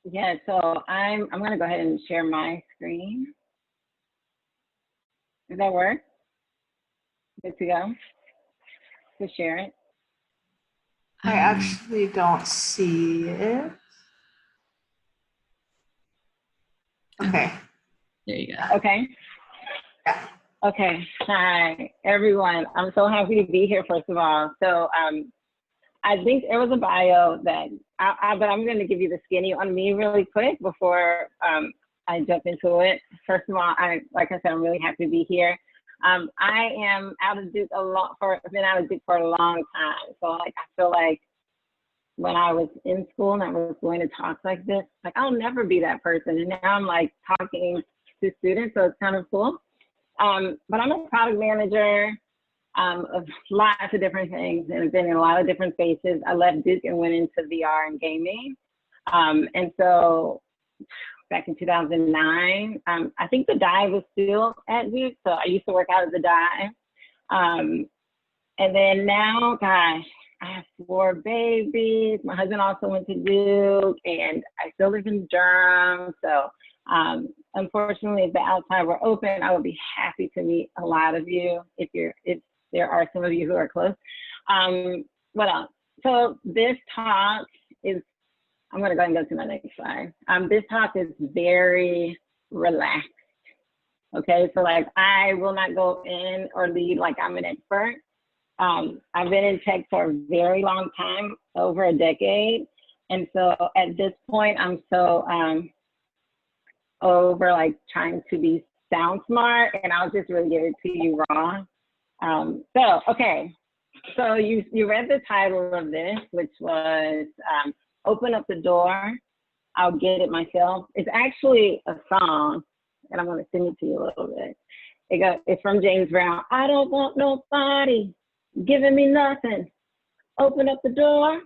Yeah, so I'm gonna go ahead and share my screen. Does that work? Good to go? To share it? I actually don't see it. Okay. There you go. Okay. Yeah. Okay. Hi, everyone. I'm so happy to be here, first of all. So I think there was a bio that, but I'm going to give you the skinny on me really quick before I jump into it. First of all, like I said, I'm really happy to be here. I am out of Duke I've been out of Duke for a long time. So like, I feel like when I was in school and I was going to talk like this, like I'll never be that person. And now I'm like talking to students, so it's kind of cool. But I'm a product manager of lots of different things and have been in a lot of different spaces. I left Duke and went into VR and gaming. And so back in 2009, I think the dive was still at Duke. So I used to work out at the dive. And then now, gosh, I have 4 babies. My husband also went to Duke and I still live in Durham. So unfortunately, if the outside were open, I would be happy to meet a lot of you if there are some of you who are close. What else? So this talk is, I'm gonna go ahead and go to my next slide. This talk is very relaxed. Okay, so like I will not go in or lead like I'm an expert. I've been in tech for a very long time, over a decade. And so at this point, I'm so over like trying to be sound smart, and I'll just really give it to you raw. Okay, so you read the title of this, which was Open Up the Door, I'll Get It Myself. It's actually a song, and I'm gonna sing it to you a little bit. It's from James Brown. I don't want nobody giving me nothing. Open up the door,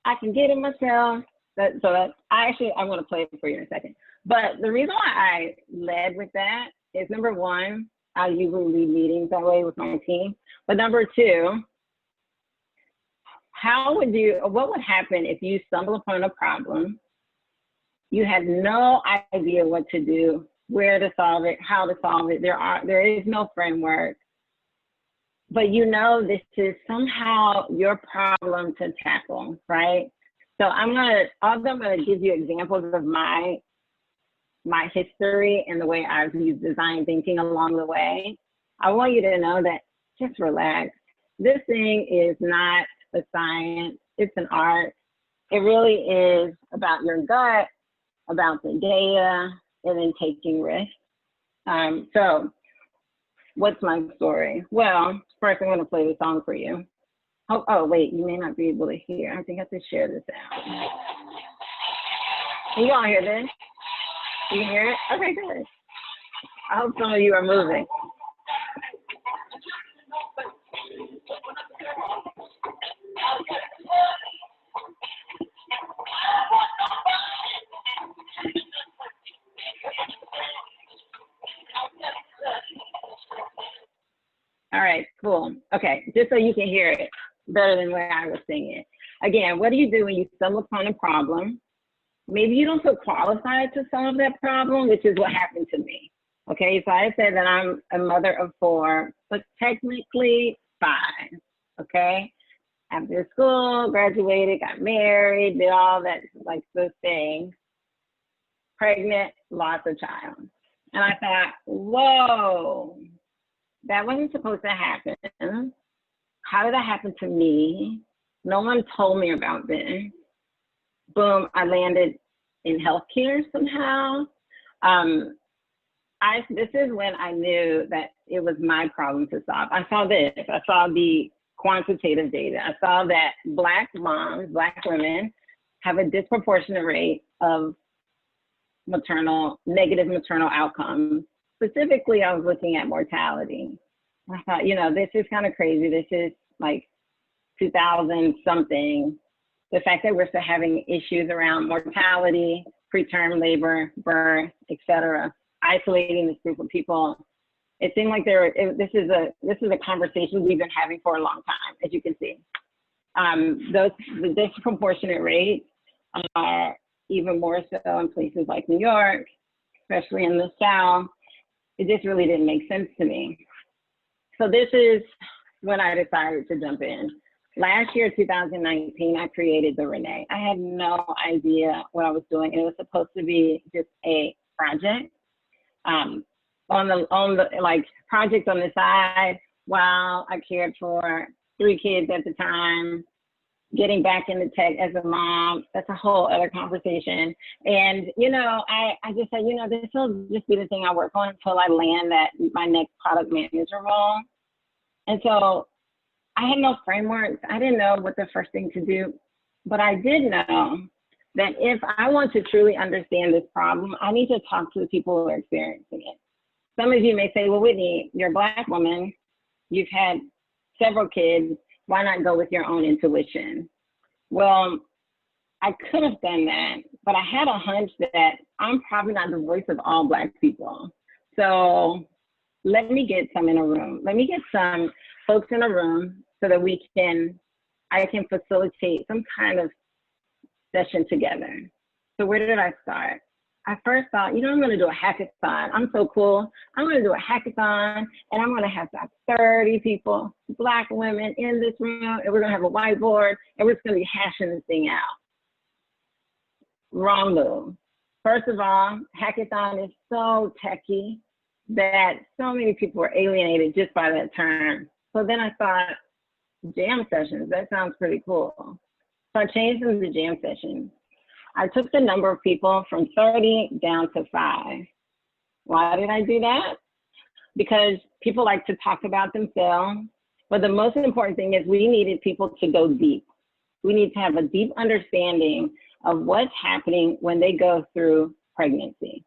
I can get it myself. I'm gonna play it for you in a second. But the reason why I led with that is, number one, I usually lead meetings that way with my team. But number two, what would happen if you stumble upon a problem, you had no idea what to do, where to solve it, how to solve it, there is no framework, but you know this is somehow your problem to tackle, right? So I'm gonna give you examples of my history and the way I've used design thinking along the way. I want you to know that just relax. This thing is not a science, it's an art. It really is about your gut, about the data, and then taking risks. So what's my story? Well, first I'm gonna play the song for you. Oh wait, you may not be able to hear. I think I have to share this out. Can you all hear this? You can hear it? Okay, good. I hope some of you are moving. All right, cool. Okay, just so you can hear it better than where I was singing it. Again, what do you do when you stumble upon a problem? Maybe you don't feel qualified to solve that problem, which is what happened to me. Okay, so I said that I'm a mother of 4, but technically 5, okay? After school, graduated, got married, did all that, like those things. Pregnant, lost a child. And I thought, whoa, that wasn't supposed to happen. How did that happen to me? No one told me about this. Boom, I landed in healthcare somehow. This is when I knew that it was my problem to solve. I saw this, I saw the quantitative data. I saw that Black moms, Black women have a disproportionate rate of negative maternal outcomes. Specifically, I was looking at mortality. I thought, this is kind of crazy. This is like 2000 something. The fact that we're still having issues around mortality, preterm labor, birth, et cetera, isolating this group of people. It seemed like this is a conversation we've been having for a long time, as you can see. The disproportionate rates are even more so in places like New York, especially in the South. It just really didn't make sense to me. So this is when I decided to jump in. Last year, 2019, I created the Renee. I had no idea what I was doing. It was supposed to be just a project on the like project on the side while I cared for 3 kids at the time. Getting back into tech as a mom, that's a whole other conversation. And, you know, I just said, you know, this will just be the thing I work on until I land that my next product manager role. And so I had no frameworks. I didn't know what the first thing to do, but I did know that if I want to truly understand this problem, I need to talk to the people who are experiencing it. Some of you may say, well, Whitney, you're a Black woman. You've had several kids. Why not go with your own intuition? Well, I could have done that, but I had a hunch that I'm probably not the voice of all Black people. So let me get some in a room. Let me get some folks in a room so that I can facilitate some kind of session together. So where did I start? I first thought, you know, I'm going to do a hackathon. I'm so cool. I'm going to do a hackathon, and I'm going to have about 30 people, Black women in this room, and we're going to have a whiteboard, and we're just going to be hashing this thing out. Wrong move. First of all, hackathon is so techie that so many people were alienated just by that term. So then I thought, jam sessions, that sounds pretty cool. So I changed them to jam sessions. I took the number of people from 30 down to 5. Why did I do that? Because people like to talk about themselves, but the most important thing is we needed people to go deep. We need to have a deep understanding of what's happening when they go through pregnancy.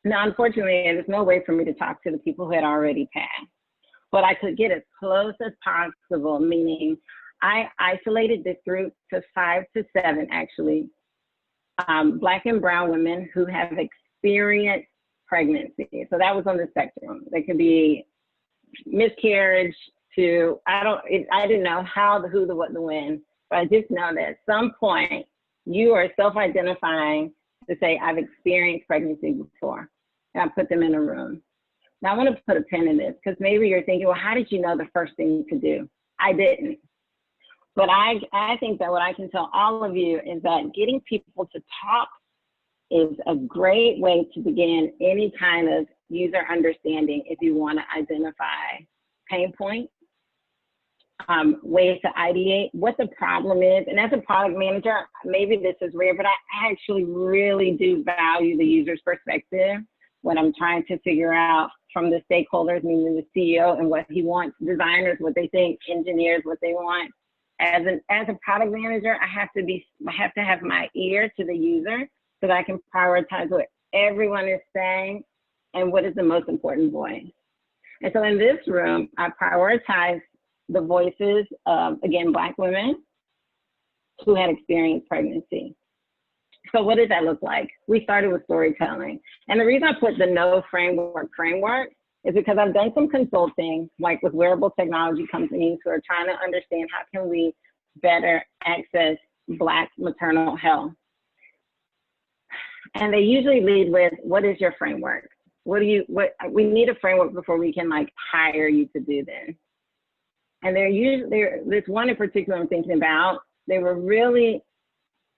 Now, unfortunately, there's no way for me to talk to the people who had already passed, but I could get as close as possible, meaning I isolated this group to 5 to 7, actually, Black and brown women who have experienced pregnancy. So that was on the spectrum. They could be miscarriage to, I didn't know how, the who, the what, the when, but I just know that at some point you are self-identifying to say, I've experienced pregnancy before, and I put them in a room. Now I want to put a pin in this because maybe you're thinking, well, how did you know the first thing to do? I didn't. But I think that what I can tell all of you is that getting people to talk is a great way to begin any kind of user understanding if you want to identify pain points, ways to ideate, what the problem is. And as a product manager, maybe this is rare, but I actually really do value the user's perspective when I'm trying to figure out from the stakeholders, meaning the CEO and what he wants, designers, what they think, engineers, what they want. As a product manager, I have to have my ear to the user so that I can prioritize what everyone is saying and what is the most important voice. And so in this room, I prioritize the voices of, again, Black women who had experienced pregnancy. So what does that look like? We started with storytelling. And the reason I put the no framework is because I've done some consulting, like with wearable technology companies who are trying to understand how can we better access Black maternal health. And they usually lead with, what is your framework? We need a framework before we can like hire you to do this. And there's one in particular I'm thinking about, they were really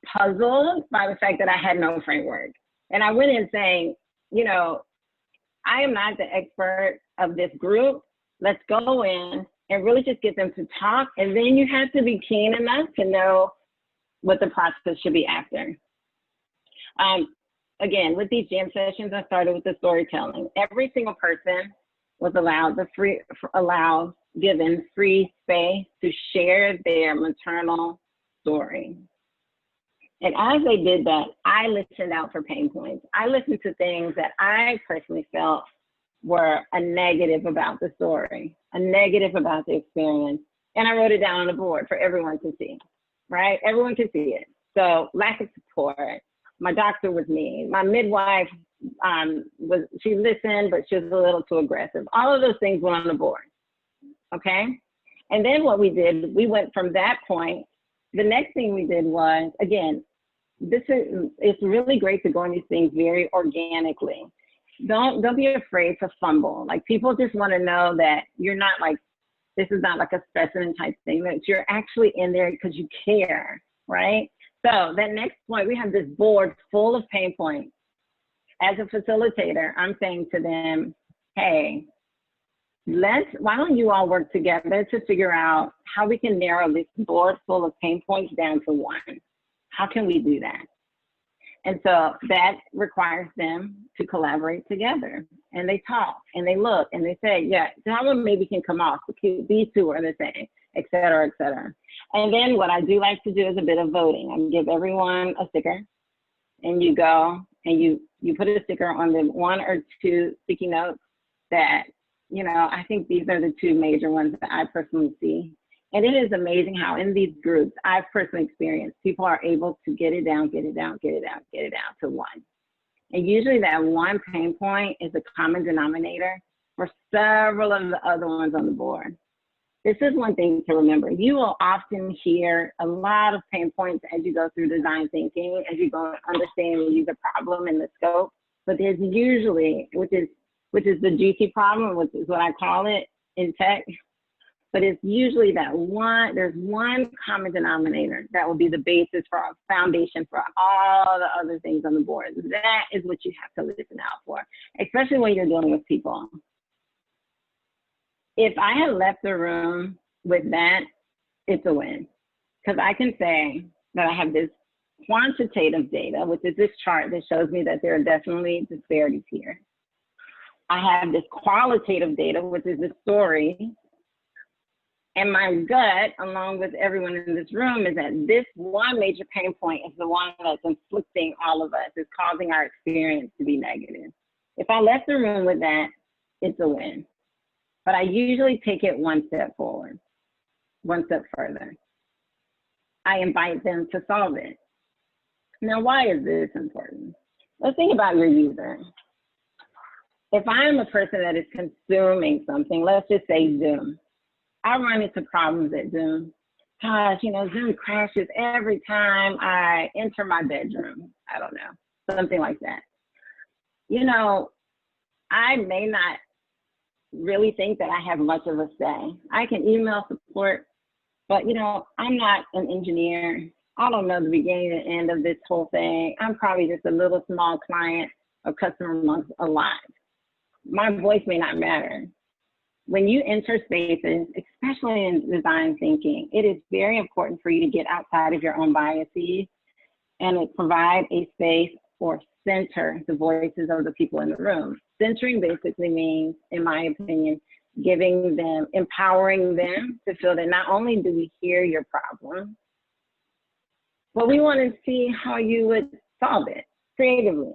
puzzled by the fact that I had no framework. And I went in saying, you know, I am not the expert of this group. Let's go in and really just get them to talk. And then you have to be keen enough to know what the process should be after. Again, with these jam sessions, I started with the storytelling. Every single person was given free space to share their maternal story. And as they did that, I listened out for pain points. I listened to things that I personally felt were a negative about the story, a negative about the experience. And I wrote it down on the board for everyone to see, right? Everyone could see it. So lack of support. My doctor was mean. My midwife, she listened, but she was a little too aggressive. All of those things went on the board, okay? And then what we did, we went from that point. The next thing we did was, again, it's really great to go on these things very organically. Don't be afraid to fumble. Like, people just want to know that you're not like, this is not like a specimen type thing, that you're actually in there because you care, right? So that next point, we have this board full of pain points. As a facilitator, I'm saying to them, hey, why don't you all work together to figure out how we can narrow this board full of pain points down to one? How can we do that? And so that requires them to collaborate together. And they talk and they look and they say, yeah, that one maybe can come off. These two are the same, et cetera, et cetera. And then what I do like to do is a bit of voting. I give everyone a sticker, and you go and you put a sticker on the one or two sticky notes that, you know, I think these are the two major ones that I personally see. And it is amazing how in these groups, I've personally experienced, people are able to get it down to one. And usually that one pain point is a common denominator for several of the other ones on the board. This is one thing to remember. You will often hear a lot of pain points as you go through design thinking, as you go understand the user problem and the scope. But there's usually, which is the juicy problem, which is what I call it in tech. But it's usually that there's one common denominator that will be the basis for our foundation for all the other things on the board. That is what you have to listen out for, especially when you're dealing with people. If I had left the room with that, it's a win. Because I can say that I have this quantitative data, which is this chart that shows me that there are definitely disparities here. I have this qualitative data, which is the story. And my gut, along with everyone in this room, is that this one major pain point is the one that's inflicting all of us, is causing our experience to be negative. If I left the room with that, it's a win. But I usually take it one step forward, one step further. I invite them to solve it. Now, why is this important? Let's think about your user. If I am a person that is consuming something, let's just say Zoom. I run into problems at Zoom. Gosh, you know, Zoom crashes every time I enter my bedroom. I don't know, something like that. You know, I may not really think that I have much of a say. I can email support, but you know, I'm not an engineer. I don't know the beginning and end of this whole thing. I'm probably just a little small client or customer amongst a lot. My voice may not matter. When you enter spaces, especially in design thinking, it is very important for you to get outside of your own biases and provide a space or center the voices of the people in the room. Centering basically means, in my opinion, giving them, empowering them to feel that not only do we hear your problem, but we want to see how you would solve it creatively.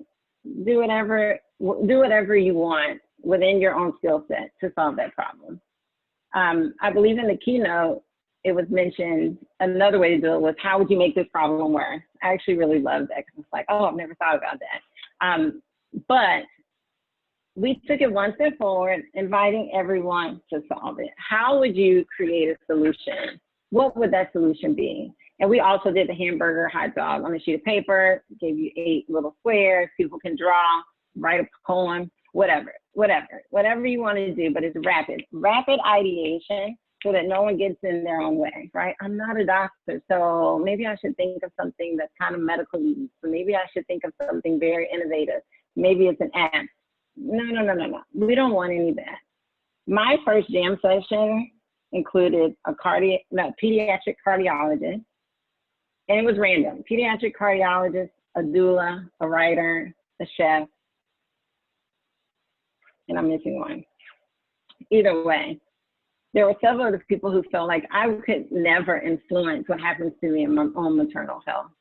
Do whatever you want within your own skill set to solve that problem. I believe in the keynote, it was mentioned, another way to do it was, how would you make this problem worse? I actually really love that, because it's like, oh, I've never thought about that. But we took it one step forward, inviting everyone to solve it. How would you create a solution? What would that solution be? And we also did the hamburger hot dog on a sheet of paper, gave you 8 little squares, people can draw, write a poem, whatever you want to do, but it's rapid ideation, so that no one gets in their own way, right? I'm not a doctor, so maybe I should think of something that's kind of medical use. So maybe I should think of something very innovative. Maybe it's an app. No. We don't want any of that. My first jam session included a pediatric cardiologist, and it was random. Pediatric cardiologist, a doula, a writer, a chef, and I'm missing one. Either way, there were several other people who felt like I could never influence what happens to me in my own maternal health.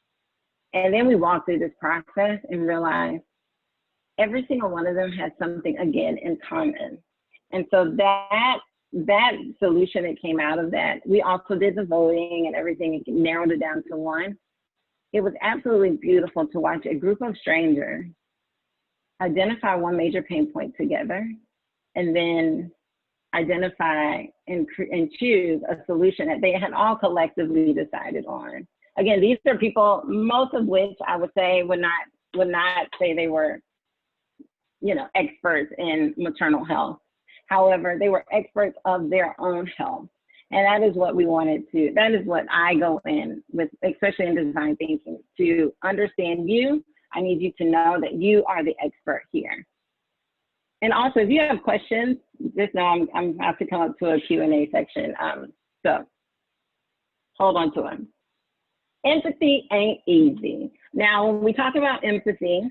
And then we walked through this process and realized every single one of them has something, again, in common. And so that solution that came out of that, we also did the voting and everything, and narrowed it down to one. It was absolutely beautiful to watch a group of strangers identify one major pain point together, and then identify and choose a solution that they had all collectively decided on. Again, these are people, most of which I would say would not say they were, you know, experts in maternal health. However, they were experts of their own health. And that is what we wanted to, that is what I go in with, especially in design thinking, to understand you. I need you to know that you are the expert here. And also, if you have questions, just know I'm have to come up to a Q&A section. So hold on to them. Empathy ain't easy. Now, when we talk about empathy,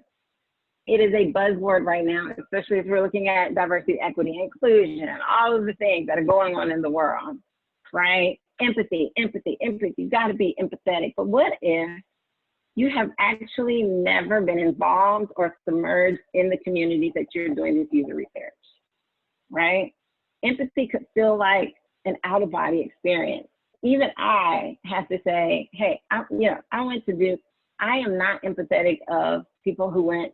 it is a buzzword right now, especially if we're looking at diversity, equity, inclusion, all of the things that are going on in the world, right? Empathy, empathy, empathy. You've got to be empathetic. But what if you have actually never been involved or submerged in the community that you're doing this user research, right? Empathy could feel like an out-of-body experience. Even I have to say, hey, I went to Duke. I am not empathetic of people who went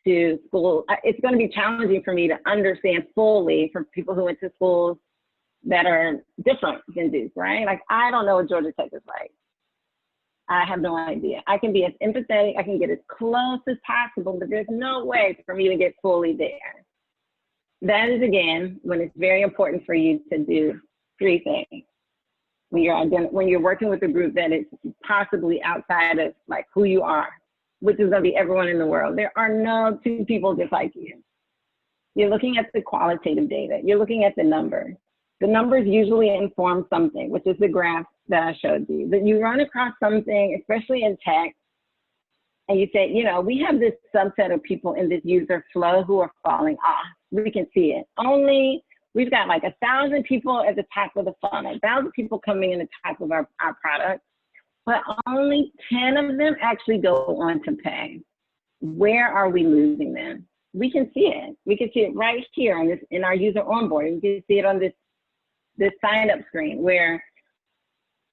to school. It's going to be challenging for me to understand fully for people who went to schools that are different than Duke, right? Like, I don't know what Georgia Tech is like. I have no idea. I can be as empathetic, I can get as close as possible, but there's no way for me to get fully there. That is, again, when it's very important for you to do three things. When you're working with a group that is possibly outside of like who you are, which is gonna be everyone in the world. There are no two people just like you. You're looking at the qualitative data. You're looking at the numbers. The numbers usually inform something, which is the graph that I showed you. That you run across something, especially in tech, and you say, you know, we have this subset of people in this user flow who are falling off. We can see it. We've got like 1,000 people at the top of the funnel, 1,000 people coming in the top of our product, but only 10 of them actually go on to pay. Where are we losing them? We can see it. We can see it right here in our user onboarding. We can see it on this sign up screen where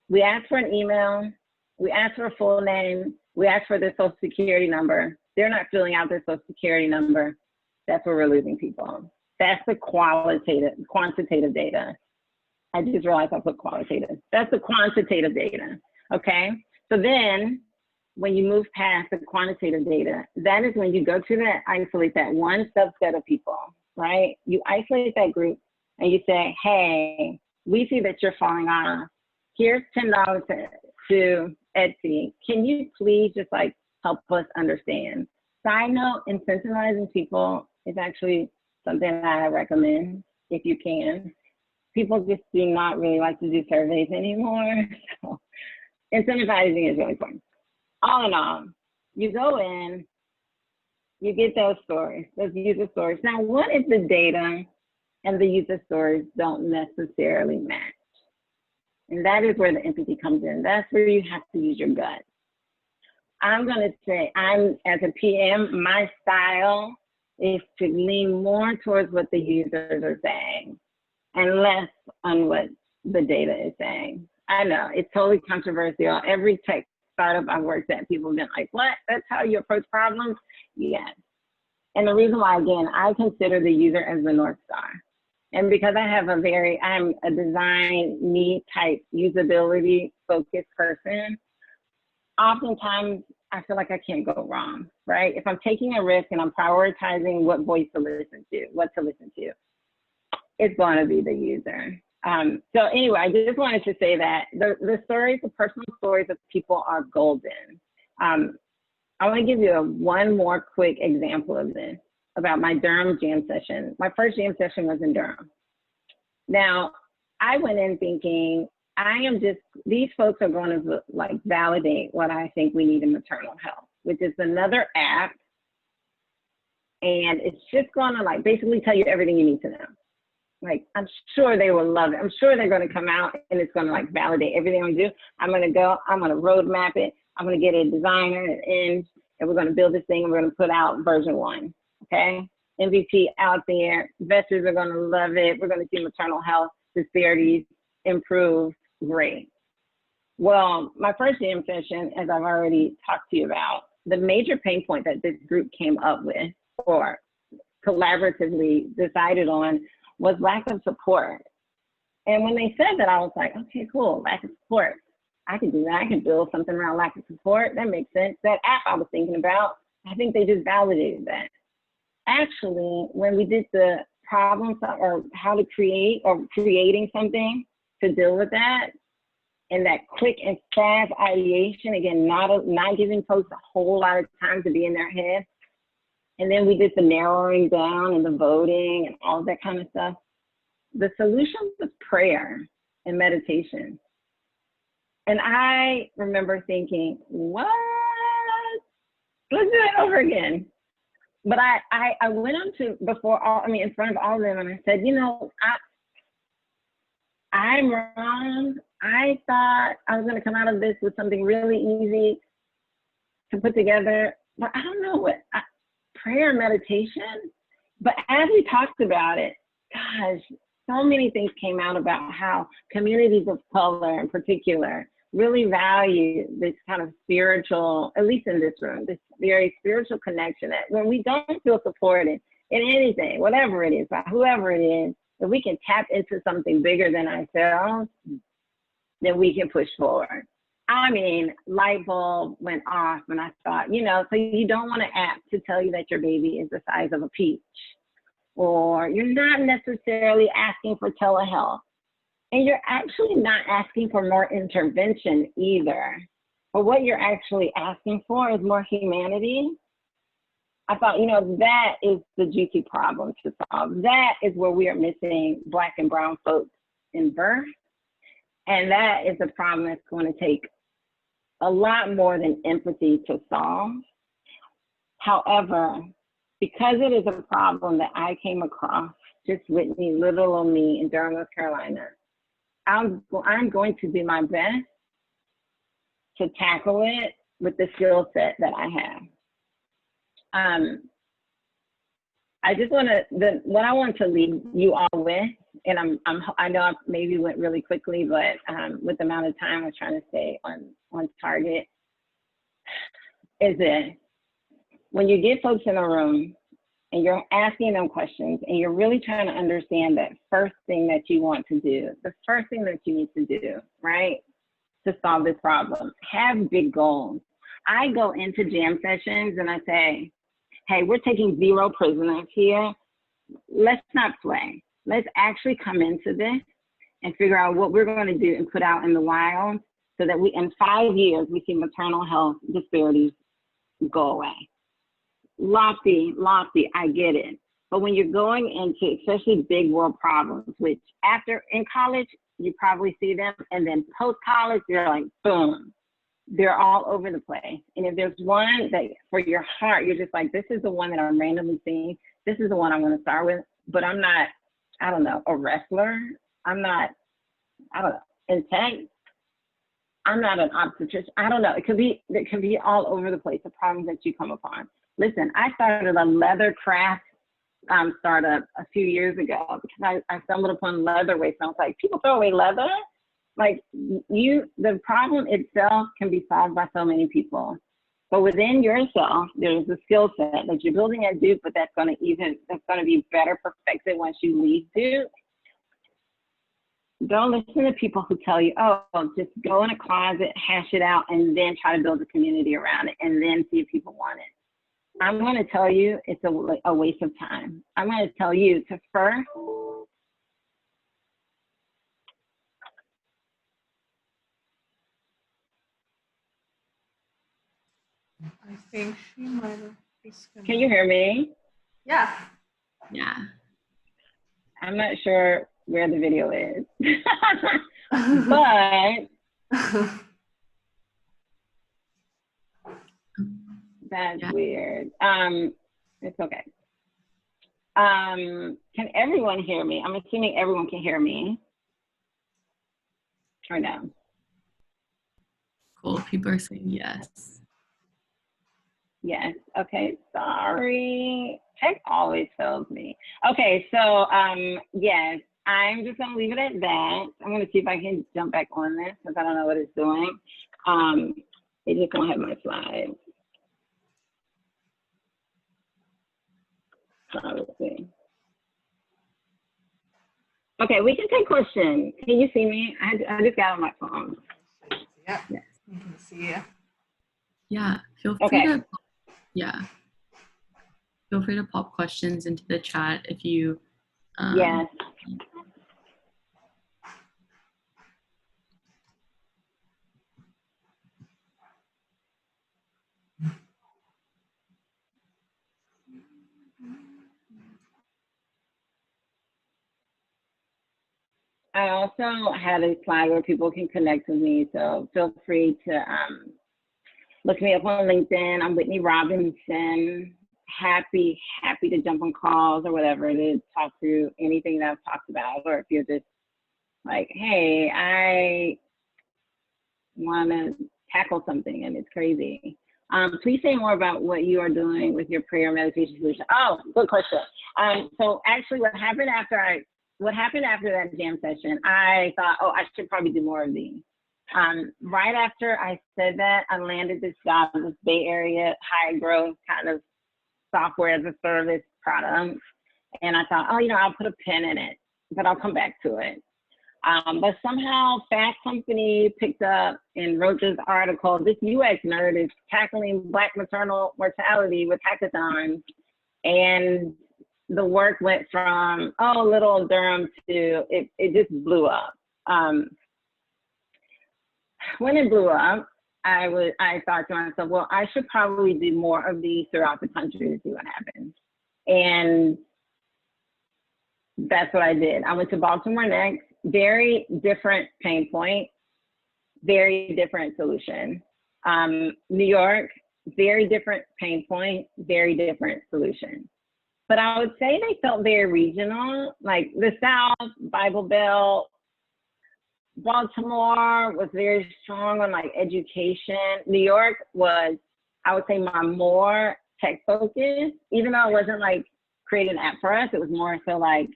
we ask for an email, we ask for a full name, we ask for their social security number. They're not filling out their social security number. That's where we're losing people. That's the quantitative data. I just realized I put qualitative. That's the quantitative data, okay? So then when you move past the quantitative data, that is when you go to that, isolate that one subset of people, right? You isolate that group and you say, hey, we see that you're falling off. Here's $10 to Etsy. Can you please just like help us understand? Side note, incentivizing people is actually something that I recommend if you can. People just do not really like to do surveys anymore. So incentivizing is really important. All in all, you go in, you get those stories, those user stories. Now, what if the data and the user stories don't necessarily match? And that is where the empathy comes in. That's where you have to use your gut. I'm gonna say, as a PM, my style is to lean more towards what the users are saying and less on what the data is saying. I know, it's totally controversial. Every tech startup I've worked at, people have been like, what? That's how you approach problems? Yes. And the reason why, again, I consider the user as the North Star. And because I'm a design need type, usability focused person, oftentimes I feel like I can't go wrong, right? If I'm taking a risk and I'm prioritizing what voice to listen to, what to listen to, it's going to be the user. So anyway, I just wanted to say that the stories, the personal stories of people are golden. I want to give you one more quick example of this about my Durham jam session. My first jam session was in Durham. Now, I went in thinking, these folks are going to like validate what I think we need in maternal health, which is another app. And it's just going to like basically tell you everything you need to know. Like, I'm sure they will love it. I'm sure they're going to come out and it's going to like validate everything we do. I'm going to roadmap it. I'm going to get a designer and we're going to build this thing and we're going to put out version 1. Okay. MVP out there. Investors are going to love it. We're going to see maternal health disparities improve. Great. Well, my first jam session, as I've already talked to you about, the major pain point that this group came up with or collaboratively decided on was lack of support. And when they said that, I was like, okay, cool, lack of support. I can do that. I can build something around lack of support. That makes sense. That app I was thinking about, I think they just validated that. Actually, when we did the problems or how to create or creating something to deal with that, and that quick and fast ideation, again, not giving folks a whole lot of time to be in their head. And then we did the narrowing down and the voting and all that kind of stuff. The solution was prayer and meditation. And I remember thinking, what? Let's do it over again. But I went on to in front of all of them, and I said, you know, I'm wrong. I thought I was going to come out of this with something really easy to put together, but I don't know what, prayer, meditation. But as we talked about it, gosh, so many things came out about how communities of color in particular really value this kind of spiritual, at least in this room, this very spiritual connection that when we don't feel supported in anything, whatever it is, by whoever it is, if we can tap into something bigger than ourselves, then we can push forward. I mean, light bulb went off when I thought, you know, so you don't want an app to tell you that your baby is the size of a peach, or you're not necessarily asking for telehealth. And you're actually not asking for more intervention either. But what you're actually asking for is more humanity. I thought, you know, that is the juicy problem to solve. That is where we are missing Black and brown folks in birth. And that is a problem that's going to take a lot more than empathy to solve. However, because it is a problem that I came across, just Whitney, little old me in Durham, North Carolina, I'm going to do my best to tackle it with the skill set that I have. I just want to, what I want to leave you all with, and I know I maybe went really quickly, but with the amount of time, I'm trying to stay on target, is this. When you get folks in a room and you're asking them questions and you're really trying to understand that first thing that you want to do, the first thing that you need to do, right, to solve this problem, have big goals. I go into jam sessions and I say, hey, we're taking 0 prisoners here. Let's not play. Let's actually come into this and figure out what we're going to do and put out in the wild so that in 5 years, we see maternal health disparities go away. Lofty, I get it. But when you're going into especially big world problems, which in college, you probably see them, and then post-college, you're like, boom, they're all over the place. And if there's one that for your heart, you're just like, this is the one that I'm randomly seeing. This is the one I'm going to start with, but I'm not, I don't know, a wrestler. I'm not, I don't know, in tech. I'm not an obstetrician. I don't know. It could be all over the place, the problems that you come upon. Listen, I started a leather craft startup a few years ago because I stumbled upon leather waste. And I was like, people throw away leather? Like the problem itself can be solved by so many people. But within yourself, there's a skill set that you're building at Duke, but that's going to be better perfected once you leave Duke. Don't listen to people who tell you, oh, just go in a closet, hash it out, and then try to build a community around it, and then see if people want it. I'm going to tell you it's a waste of time. I'm going to tell you to first I think she might have disconnected. Can you hear me? Yeah. Yeah. I'm not sure where the video is, but that's weird. It's okay. Can everyone hear me? I'm assuming everyone can hear me. Or no? Cool. People are saying yes. Yes. Okay. Sorry. Tech always fails me. Okay. So yes, I'm just gonna leave it at that. I'm gonna see if I can jump back on this because I don't know what it's doing. It just won't have my slides. So let's see. Okay, we can take questions. Can you see me? I just got on my phone. Yeah, Yes. you can see you. Yeah. Feel free Okay. to, yeah. Feel free to pop questions into the chat if you, Yes. I also had a slide where people can connect with me, so feel free to look me up on LinkedIn. I'm Whitney Robinson. Happy to jump on calls or whatever to talk through anything that I've talked about, or if you're just like, hey, I want to tackle something and it's crazy. Please say more about what you are doing with your prayer meditation solution. Oh, good question. So actually what happened after that jam session, I thought, oh, I should probably do more of these. Right after I said that, I landed this job in this Bay Area high growth kind of software as a service product. And I thought, oh, I'll put a pin in it, but I'll come back to it. But somehow Fast Company picked up and wrote this article. This UX nerd is tackling Black maternal mortality with hackathons. And the work went from, oh, little Durham to, it just blew up. When it blew up, I thought to myself, well, I should probably do more of these throughout the country to see what happens. And that's what I did. I went to Baltimore next. Very different pain point, very different solution. New York, very different pain point, very different solution. But I would say they felt very regional, like the South, Bible Belt. Baltimore was very strong on like education. New York was, I would say, my more tech focused, even though it wasn't like create an app for us, it was more so like,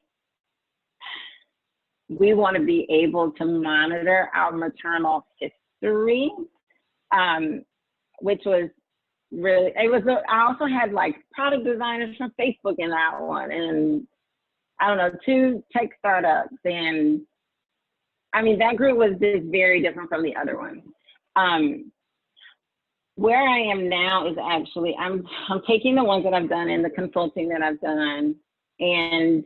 we want to be able to monitor our maternal history, which was really, I also had like product designers from Facebook in that one, and I don't know, 2 tech startups. And I mean, that group was just very different from the other one. Where I am now is actually, I'm taking the ones that I've done and the consulting that I've done, and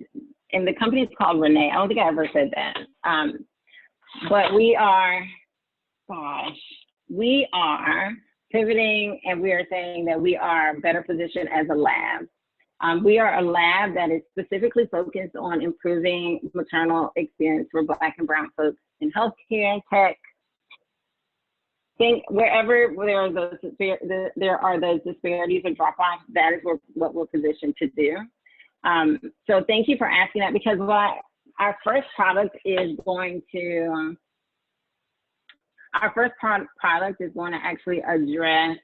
the company is called Renee. I don't think I ever said that. But we are pivoting, and we are saying that we are better positioned as a lab. We are a lab that is specifically focused on improving maternal experience for Black and Brown folks in healthcare and tech. Think wherever there are those disparities or drop-offs, that is what we're positioned to do. So thank you for asking that, because our first product is going to actually address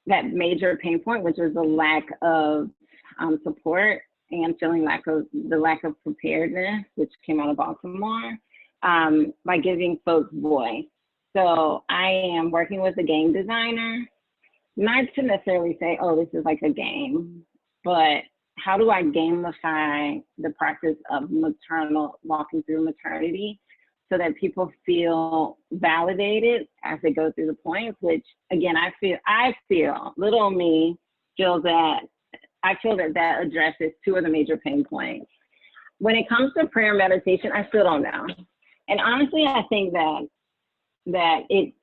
that major pain point, which is the lack of support and feeling the lack of preparedness, which came out of Baltimore, by giving folks voice. So I am working with a game designer, not to necessarily say, oh, this is like a game, but how do I gamify the process of walking through maternity so that people feel validated as they go through the points, which again, I feel little me feels that, I feel that addresses 2 of the major pain points. When it comes to prayer meditation, I still don't know. And honestly, I think that it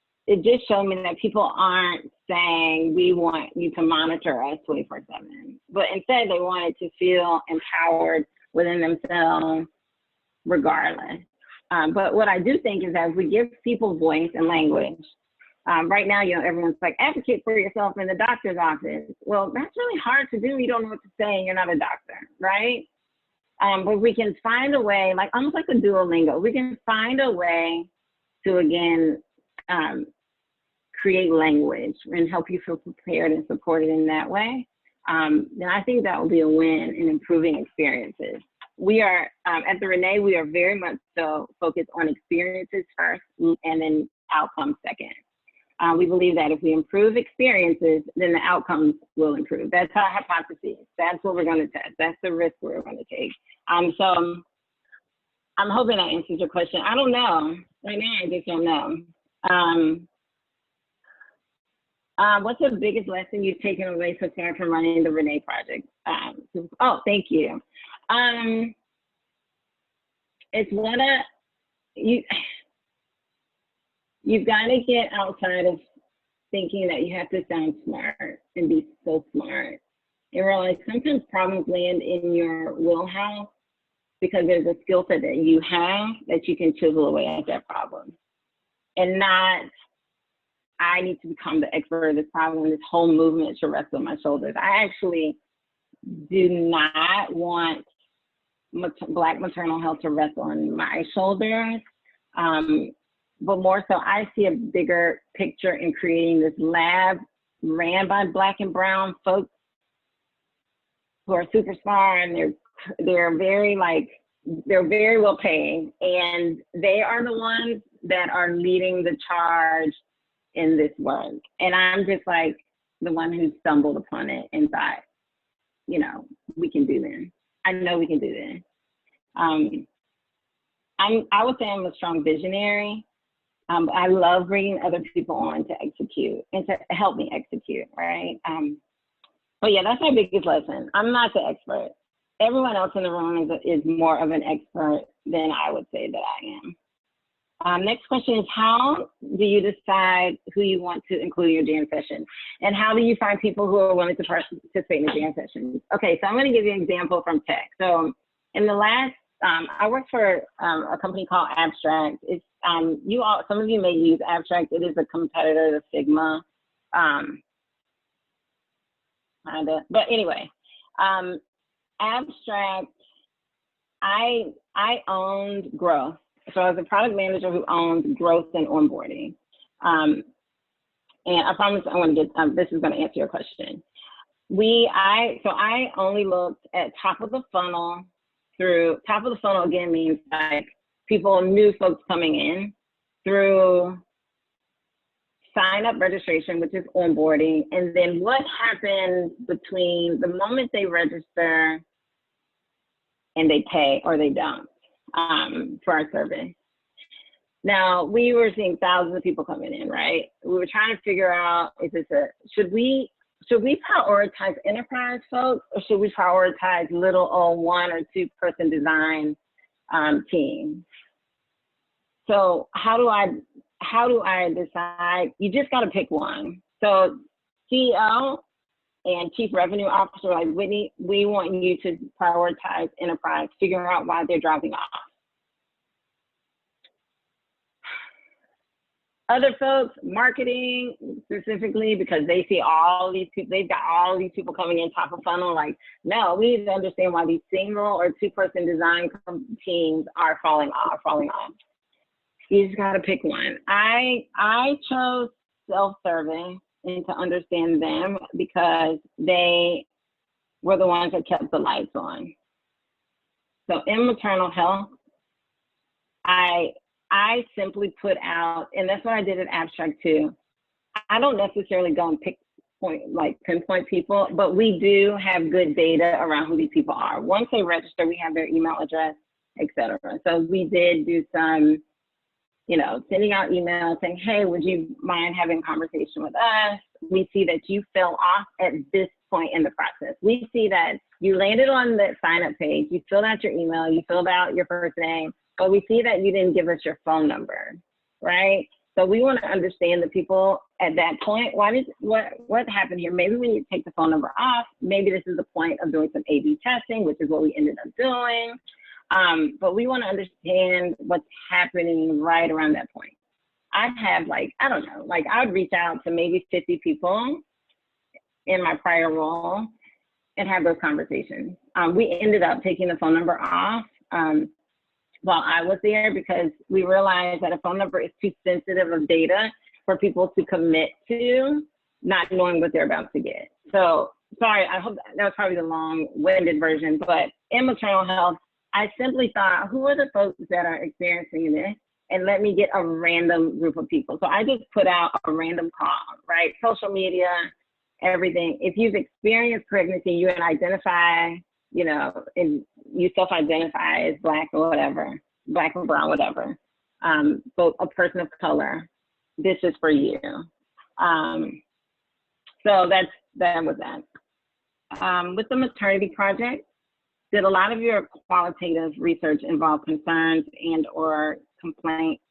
just showed me that people aren't saying, we want you to monitor us 24/7, but instead they wanted to feel empowered within themselves regardless. But what I do think is that if we give people voice and language, right now, everyone's like, advocate for yourself in the doctor's office. Well, that's really hard to do. You don't know what to say and you're not a doctor, right? But we can find a way, like almost like a Duolingo, we can find a way to, again, create language and help you feel prepared and supported in that way. Then I think that will be a win in improving experiences. We are, at the Renee, we are very much so focused on experiences first and then outcomes second. We believe that if we improve experiences, then the outcomes will improve. That's our hypothesis. That's what we're going to test. That's the risk we're going to take. So I'm hoping that answers your question. I don't know. Right now, I just don't know. What's the biggest lesson you've taken away so far from running the Renee Project? Oh, thank you. It's you've got to get outside of thinking that you have to sound smart and be so smart. And realize sometimes problems land in your wheelhouse because there's a skill set that you have that you can chisel away at that problem. And not, I need to become the expert of this problem, and this whole movement should rest on my shoulders. I actually do not want Black maternal health to rest on my shoulders. But more so, I see a bigger picture in creating this lab ran by Black and brown folks who are super smart, and they're very well paying, and they are the ones that are leading the charge in this work. And I'm just like the one who stumbled upon it and thought, you know, we can do this. I know we can do this. I would say I'm a strong visionary. I love bringing other people on to execute and to help me execute, right? But yeah, that's my biggest lesson. I'm not the expert. Everyone else in the room is more of an expert than I would say that I am. Next question is, how do you decide who you want to include in your jam session? And how do you find people who are willing to participate in the jam sessions? Okay, so I'm gonna give you an example from tech. So in the last, I worked for a company called Abstract. It's, some of you may use Abstract. It is a competitor to Figma. But anyway, Abstract, I owned growth. So I was a product manager who owned growth and onboarding. And I promise I'm going to get, this is going to answer your question. So I only looked at top of the funnel through, top of the funnel again means like people, new folks coming in through sign up registration, which is onboarding. And then what happens between the moment they register and they pay or they don't. For our service. Now, we were seeing thousands of people coming in, right? We were trying to figure out, should we prioritize enterprise folks, or should we prioritize little old 1 or 2 person design teams? So how do I decide? You just got to pick one. So CEO and Chief Revenue Officer like Whitney, we want you to prioritize enterprise, figure out why they're dropping off. Other folks, marketing specifically, because they see all these people, they've got all these people coming in top of funnel, like, no, we need to understand why these single or 2 person design teams are falling off. You just gotta pick one. I chose self-serving and to understand them because they were the ones that kept the lights on. So in maternal health, I simply put out, and that's what I did at Abstract too. I don't necessarily go and pinpoint people, but we do have good data around who these people are. Once they register, we have their email address, etc. So we did do some, sending out emails saying, hey, would you mind having a conversation with us? We see that you fell off at this point in the process. We see that you landed on the sign up page, you filled out your email, you filled out your first name, but we see that you didn't give us your phone number, right? So we want to understand the people at that point. What happened here? Maybe we need to take the phone number off. Maybe this is the point of doing some A/B testing, which is what we ended up doing. But we want to understand what's happening right around that point. I'd have I would reach out to maybe 50 people in my prior role and have those conversations. We ended up taking the phone number off while I was there because we realized that a phone number is too sensitive of data for people to commit to not knowing what they're about to get. So sorry, I hope that was probably the long-winded version, but in maternal health, I simply thought, who are the folks that are experiencing this? and let me get a random group of people. So I just put out a random call, right? Social media, everything. If you've experienced pregnancy, you can identify, you know, and you self-identify as Black or whatever, Black or brown, whatever, but a person of color, this is for you. So that was that. With the maternity project, did a lot of your qualitative research involve concerns and or complaints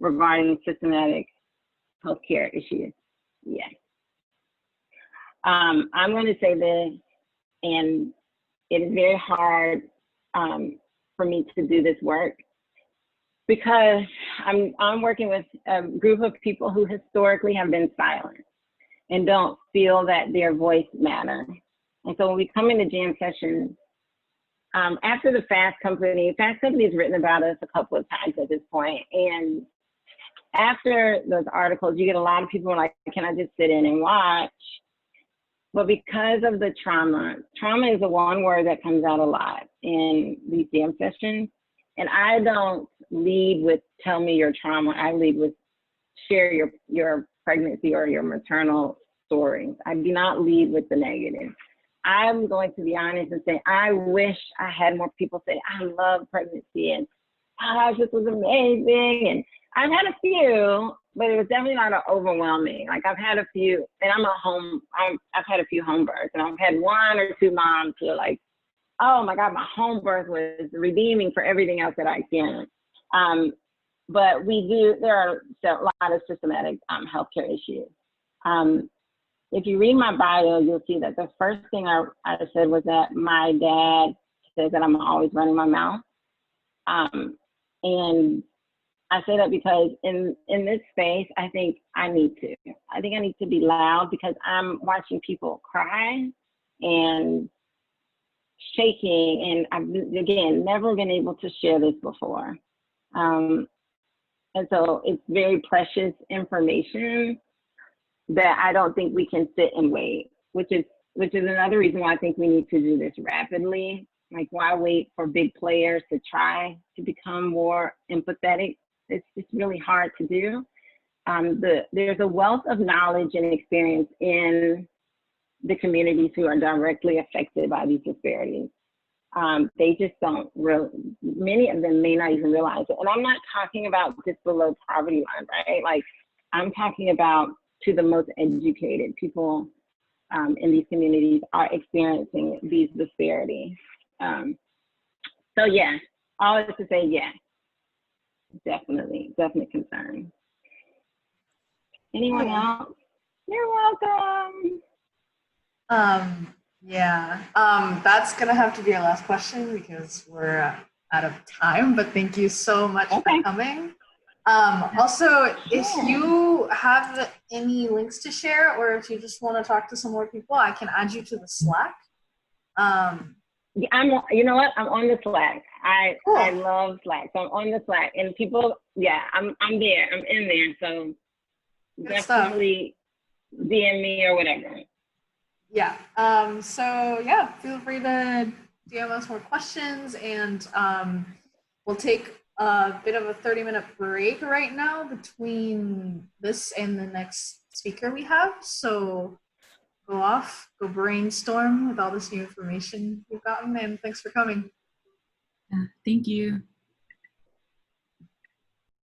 regarding systematic healthcare issues? Yes. I'm going to say this, and it is very hard for me to do this work because I'm working with a group of people who historically have been silent and don't feel that their voice matters. And so when we come into jam sessions, after the Fast Company has written about us a couple of times at this point, and after those articles, you get a lot of people like, can I just sit in and watch? But because of the trauma is the one word that comes out a lot in these jam sessions. And I don't lead with tell me your trauma. I lead with share your pregnancy or your maternal stories. I do not lead with the negative. I'm going to be honest and say, I wish I had more people say, I love pregnancy and gosh, this was amazing. And I've had a few, but it was definitely not overwhelming. Like I've had a few, and I've had a few home births, and I've had one or two moms who are like, oh my God, my home birth was redeeming for everything else that I experienced. But there are a lot of systematic healthcare issues. If you read my bio, you'll see that the first thing I said was that my dad says that I'm always running my mouth. And I say that because in this space, I think I need to be loud because I'm watching people cry and shaking. And I've, again, never been able to share this before. And so it's very precious information that I don't think we can sit and wait, which is another reason why I think we need to do this rapidly. Like, why wait for big players to try to become more empathetic? It's really hard to do. There's a wealth of knowledge and experience in the communities who are directly affected by these disparities. They just don't many of them may not even realize it. And I'm not talking about just below poverty line, right? Like, I'm talking about to the most educated people in these communities are experiencing these disparities. So yeah, all is to say, yeah, definitely concerned. Anyone else? You're welcome. Yeah, that's gonna have to be our last question because we're out of time, but thank you so much for coming. Also, if you have any links to share or if you just want to talk to some more people, I can add you to the Slack. You know what? I'm on the Slack. Cool. I love Slack. So I'm on the Slack and people, yeah, I'm there. I'm in there. So Good definitely stuff. DM me or whatever. Yeah. So yeah, feel free to DM us more questions, and we'll take a bit of a 30-minute break right now between this and the next speaker we have. So go brainstorm with all this new information you've gotten, and thanks for coming. Yeah, thank you.